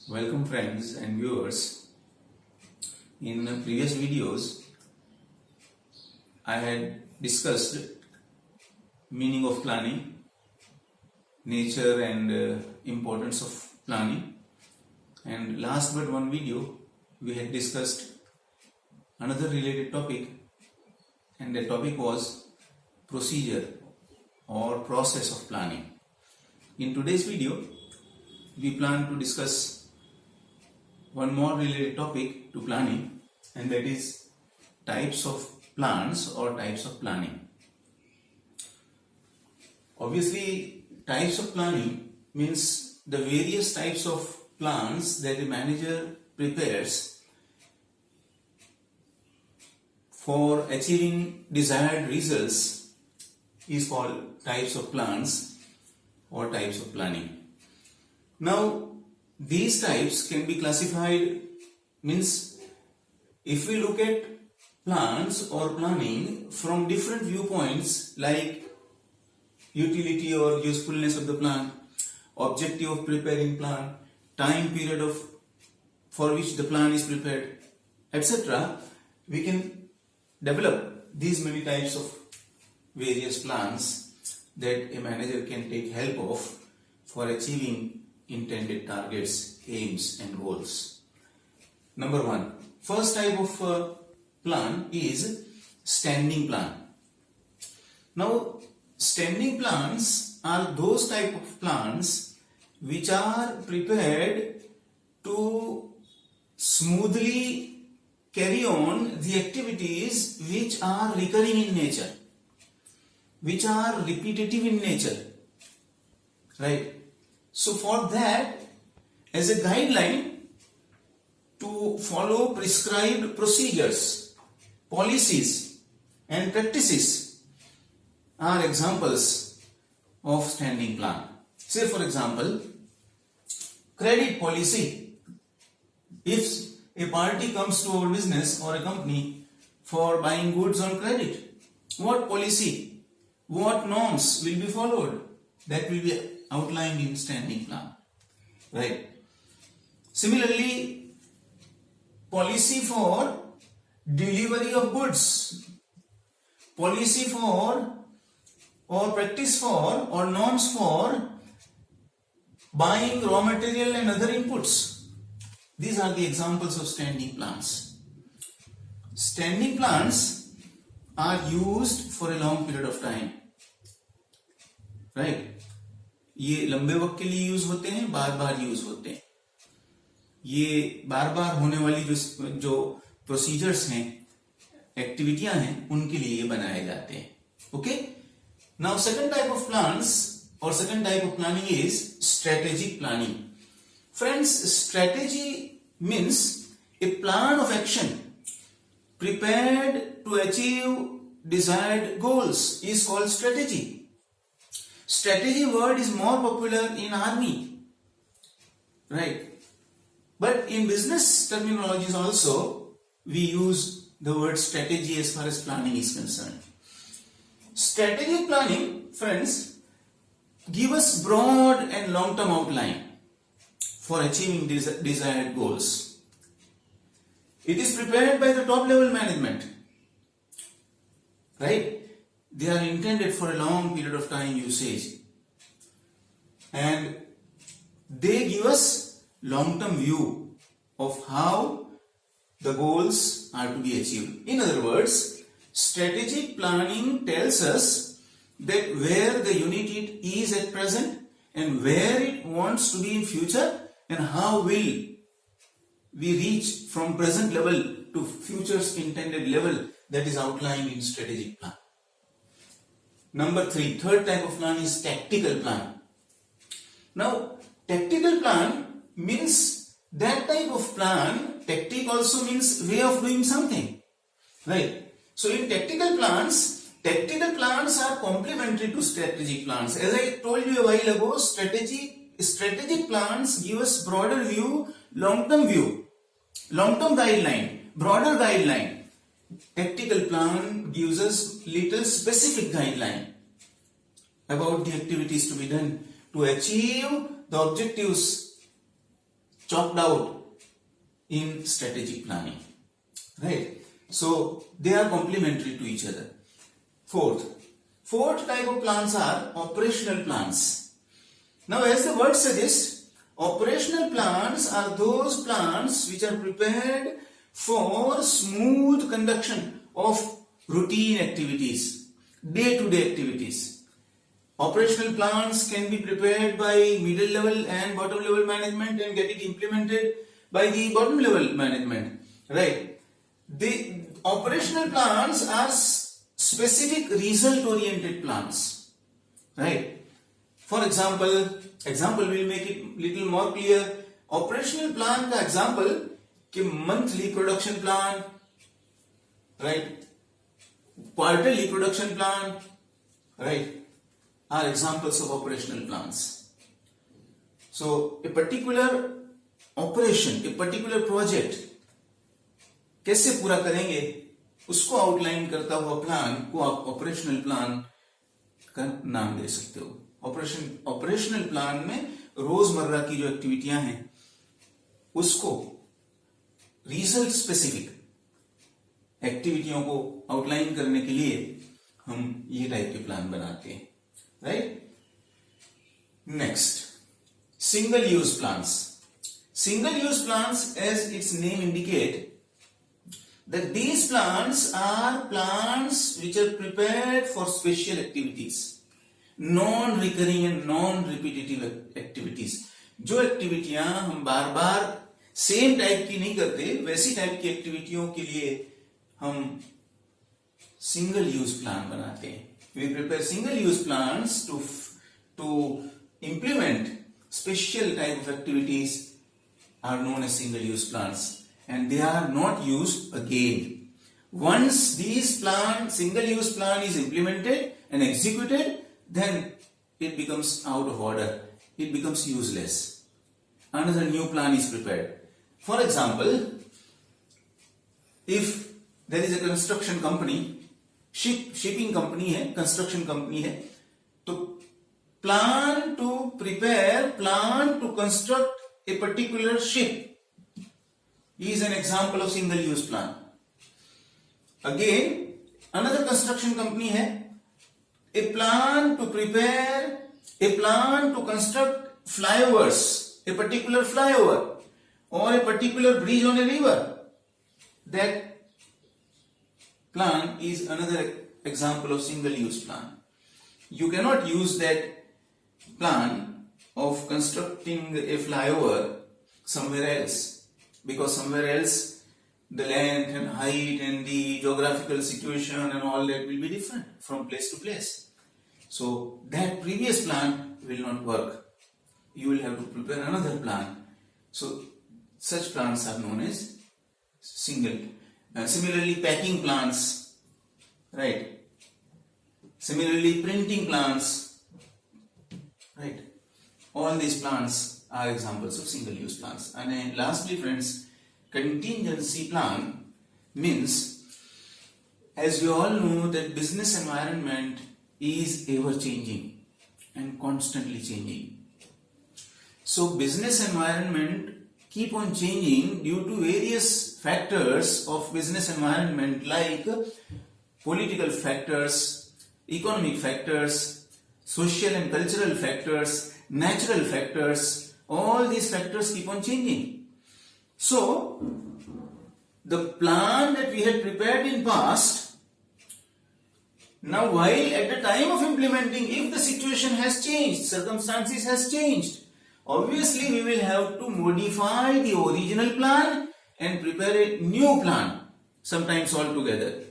Welcome friends and viewers. In previous videos, I had discussed meaning of planning, nature and importance of planning, and last but one video we had discussed another related topic, and the topic was procedure or process of planning. In today's video, we plan to discuss one more related topic to planning, and that is types of plans or types of planning. Obviously, types of planning means the various types of plans that the manager prepares for achieving desired results is called types of plans or types of planning. Now, these types can be classified, means if we look at plans or planning from different viewpoints like utility or usefulness of the plan, objective of preparing plan, time period for which the plan is prepared, etc., we can develop these many types of various plans that a manager can take help of for achieving intended targets, aims and goals. Number one, first type of plan is standing plan. Now, standing plans are those type of plans which are prepared to smoothly carry on the activities which are recurring in nature, which are repetitive in nature, right? So for that, as a guideline to follow prescribed procedures, policies and practices are examples of standing plan. Say for example, credit policy. If a party comes to our business or a company for buying goods on credit, what policy, what norms will be followed? That will be outlined in standing plan, right? Similarly, policy for delivery of goods, policy for or practice for or norms for buying raw material and other inputs. These are the examples of standing plans. Standing plans are used for a long period of time, right? ये लंबे वक्त के लिए use होते हैं, बार बार use होते हैं. ये बार बार होने वाली जो प्रोसीजर्स हैं, एक्टिविटियां हैं, उनके लिए ये बनाए जाते हैं. Okay, now second type of plans और second type of planning is strategic planning. Friends, strategy means a plan of action prepared to achieve desired goals is called strategy. Strategy word is more popular in army, right? But in business terminologies also we use the word strategy as far as planning is concerned. Strategic planning, friends, give us broad and long-term outline for achieving desired goals. It is prepared by the top level management, right? They are intended for a long period of time usage, and they give us long-term view of how the goals are to be achieved. In other words, strategic planning tells us that where the unit is at present and where it wants to be in future, and how will we reach from present level to future's intended level that is outlined in strategic plan. Number three, third type of plan is tactical plan. Now, tactical plan means that type of plan. Tactic also means way of doing something, right? So in tactical plans are complementary to strategic plans. As I told you a while ago, strategic plans give us broader view, long-term view, long-term guideline, broader guideline. Tactical plan gives us little specific guideline about the activities to be done to achieve the objectives chalked out in strategic planning, right? So they are complementary to each other. Fourth type of plans are operational plans. Now, as the word suggests, operational plans are those plans which are prepared for smooth conduction of routine activities, day-to-day activities. Operational plans can be prepared by middle level and bottom level management and get it implemented by the bottom level management, right? The operational plans are specific result oriented plans, right? For example will make it little more clear. Operational plan का example कि monthly production plan, right? Quarterly production plan, right, are examples of operational plans. So a particular operation, a particular project कैसे पूरा करेंगे उसको outline करता हुआ plan को आप ऑपरेशनल प्लान का नाम दे सकते हो. ऑपरेशनल प्लान में रोजमर्रा की जो एक्टिविटियां हैं उसको रिजल्ट स्पेसिफिक एक्टिविटियों को आउटलाइन करने के लिए हम ये टाइप के प्लान बनाते हैं, right? Next, single use plans. Single use plans, as its name indicate, that these plans are plans which are prepared for special activities, non-recurring and non-repetitive activities. जो एक्टिविटियां हम बार बार सेम टाइप की नहीं करते, वैसी type की एक्टिविटियों के लिए हम सिंगल यूज प्लान बनाते हैं. We prepare single use plans to implement special type of activities are known as single use plans. And they are not used again. Once these single use plan is implemented and executed, then it becomes out of order. It becomes useless. Another new plan is prepared. For example, if there is a construction company, shipping company है, construction company है, तो plan to construct a particular ship is an example of single use plan. Again, another construction company hai, a plan to construct flyovers, a particular flyover or a particular bridge on a river. That plan is another example of single use plan. You cannot use that plan of constructing a flyover somewhere else, because somewhere else the length and height and the geographical situation and all that will be different from place to place. So that previous plan will not work. You will have to prepare another plan. So such plans are known as single. Similarly, packing plans, right? Similarly, printing plans, right? All these plans are examples of single use plans. And then lastly, friends, contingency plan means, as you all know, that business environment is ever changing and constantly changing. So business environment keep on changing due to various factors of business environment, like political factors, economic factors, social and cultural factors, natural factors. All these factors keep on changing. So the plan that we had prepared in past, now while at the time of implementing, if the situation has changed, circumstances has changed, obviously we will have to modify the original plan and prepare a new plan, sometimes altogether,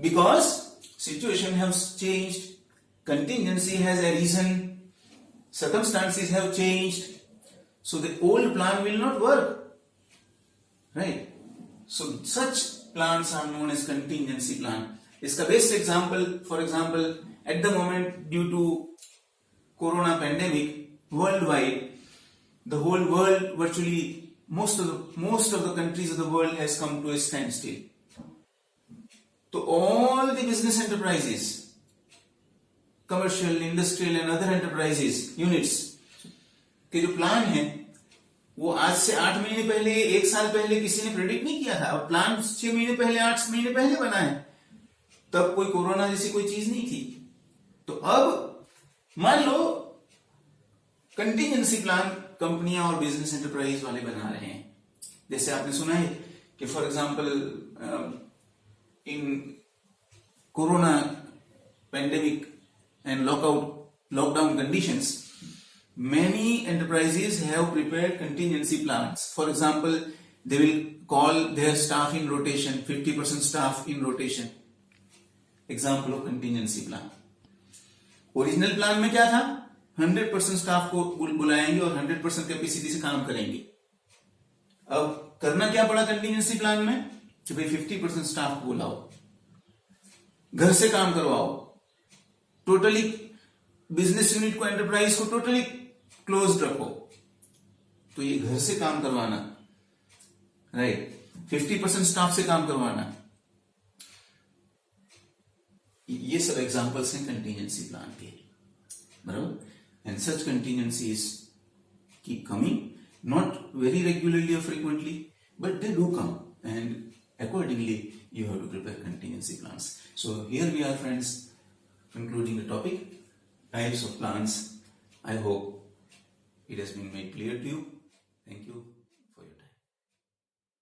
because situation has changed, contingency has arisen, circumstances have changed. So the old plan will not work, right? So such plans are known as contingency plan. इसका best example, for example, at the moment, due to corona pandemic, worldwide, the whole world, virtually most of the countries of the world has come to a standstill. So all the business enterprises, commercial, industrial and other enterprises, units, के जो plan है वो आज से 8 महीने पहले, 1 साल पहले किसी ने प्रेडिक्ट नहीं किया था। अब प्लान 6 महीने पहले, 8 महीने पहले बना है, तब कोई कोरोना जैसी कोई चीज नहीं थी। तो अब मान लो कंटिजेंसी प्लान कंपनियां और बिजनेस एंटरप्राइज वाले बना रहे हैं। जैसे आपने सुना है कि for example in corona pandemic and lockdown conditions, many enterprises have prepared contingency plans. For example, they will call their staff in rotation, 50% staff in rotation. Example of contingency plan. Original plan में क्या था? 100% staff को बुलाएंगे और 100% capacity से काम करेंगे। अब करना क्या पड़ा कंटिजेंसी प्लान में कि भाई 50% स्टाफ को बुलाओ, घर से काम करवाओ, टोटली बिजनेस यूनिट को, एंटरप्राइज को टोटली क्लोज रखो। तो ये घर से काम करवाना, राइट, 50% स्टाफ से काम करवाना, ये सब एग्जांपल्स हैं कंटिजेंसी प्लान के, बराबर। And such contingencies keep coming, not very regularly और frequently, but they do come, and accordingly you have to prepare contingency plans. So here we are, friends, concluding the topic, types of plans. I hope it has been made clear to you. Thank you.